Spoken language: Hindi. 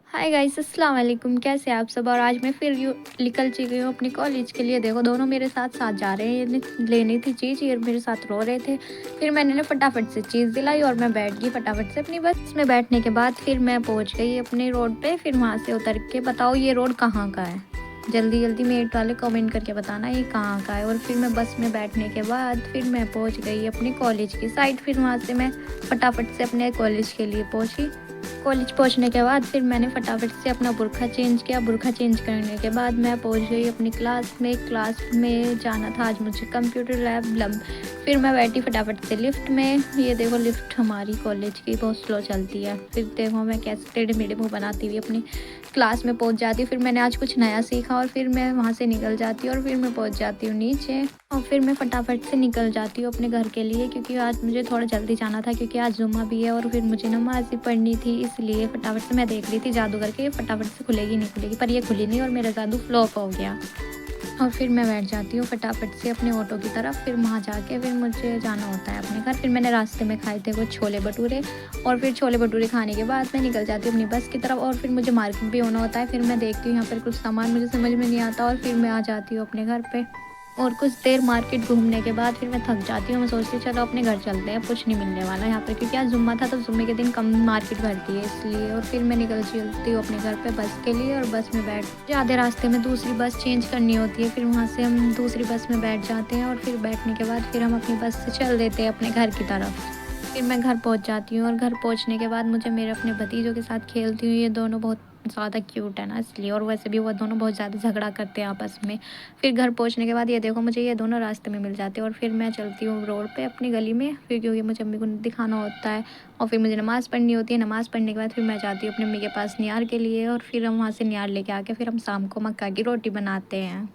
हाय गाइस, अस्सलाम वालेकुम। कैसे हैं आप सब? और आज मैं फिर यूँ निकल चुकी हूँ अपने कॉलेज के लिए। देखो दोनों मेरे साथ साथ जा रहे हैं। ये लेनी थी चीज़, ये मेरे साथ रो रहे थे। फिर मैंने ना फटाफट से चीज़ दिलाई और मैं बैठ गई फटाफट से अपनी बस में। बैठने के बाद फिर मैं पहुँच गई अपने रोड पे। फिर वहाँ से उतर के बताओ ये रोड कहाँ का है? जल्दी जल्दी मेट वाले कमेंट करके बताना ये कहाँ का है। और फिर मैं बस में बैठने के बाद फिर मैं पहुँच गई अपने कॉलेज की साइड। फिर वहाँ से मैं फटाफट से अपने कॉलेज के लिए पहुँची। कॉलेज पहुंचने के बाद फिर मैंने फटाफट से अपना बुर्का चेंज किया। बुर्का चेंज करने के बाद मैं पहुंच गई अपनी क्लास में। क्लास में जाना था आज मुझे कंप्यूटर लैब। फिर मैं बैठी फटाफट से लिफ्ट में। ये देखो लिफ्ट हमारी कॉलेज की बहुत स्लो चलती है। फिर देखो मैं कैसे टेढ़े मेढ़े मुँह बनाती हुई अपनी क्लास में पहुंच जाती हूँ। फिर मैंने आज कुछ नया सीखा और फिर मैं वहाँ से निकल जाती हूँ और फिर मैं पहुँच जाती हूँ नीचे। और फिर मैं फटाफट से निकल जाती हूँ अपने घर के लिए, क्योंकि आज मुझे थोड़ा जल्दी जाना था, क्योंकि आज जुम्मा भी है और फिर मुझे नमाज़ भी पढ़नी थी। इसलिए फटाफट से मैं देख रही थी जादू करके ये फटाफट से खुलेगी नहीं खुलेगी, पर ये खुली नहीं और मेरा जादू फ्लॉप हो गया। और फिर मैं बैठ जाती हूँ फटाफट से अपने ऑटो की तरफ। फिर वहाँ जाके फिर मुझे जाना होता है अपने घर। फिर मैंने रास्ते में खाए थे कुछ छोले भटूरे और फिर छोले भटूरे खाने के बाद मैं निकल जाती हूँ अपनी बस की तरफ। और फिर मुझे मार्केट भी होना होता है। फिर मैं देखती हूँ यहाँ पर कुछ सामान मुझे समझ में नहीं आता और फिर मैं आ जाती हूँ अपने घर पे। और कुछ देर मार्केट घूमने के बाद फिर मैं थक जाती हूँ। मैं सोचती हूँ चलो अपने घर चलते हैं, कुछ नहीं मिलने वाला यहाँ पर, क्योंकि आज जुम्मा था तो जुम्मे के दिन कम मार्केट भरती है इसलिए। और फिर मैं निकल चलती हूँ अपने घर पे बस के लिए और बस में बैठ आधे रास्ते में दूसरी बस चेंज करनी होती है। फिर वहाँ से हम दूसरी बस में बैठ जाते हैं और फिर बैठने के बाद फिर हम अपनी बस से चल देते हैं अपने घर की तरफ। फिर मैं घर पहुँच जाती हूँ और घर पहुँचने के बाद मुझे मेरे अपने भतीजों के साथ खेलती हूँ। ये दोनों बहुत ज़्यादा क्यूट है ना इसलिए, और वैसे भी वो दोनों बहुत ज़्यादा झगड़ा करते हैं आपस में। फिर घर पहुँचने के बाद ये देखो मुझे ये दोनों रास्ते में मिल जाते हैं और फिर मैं चलती हूँ रोड पे अपनी गली में, फिर क्योंकि मुझे अम्मी को दिखाना होता है और फिर मुझे नमाज़ पढ़नी होती है। नमाज़ पढ़ने के बाद फिर मैं जाती हूँ अपनी अम्मी के पास निहार के लिए और फिर हम वहाँ से निहार लेके आके फिर हम शाम को मक्का की रोटी बनाते हैं।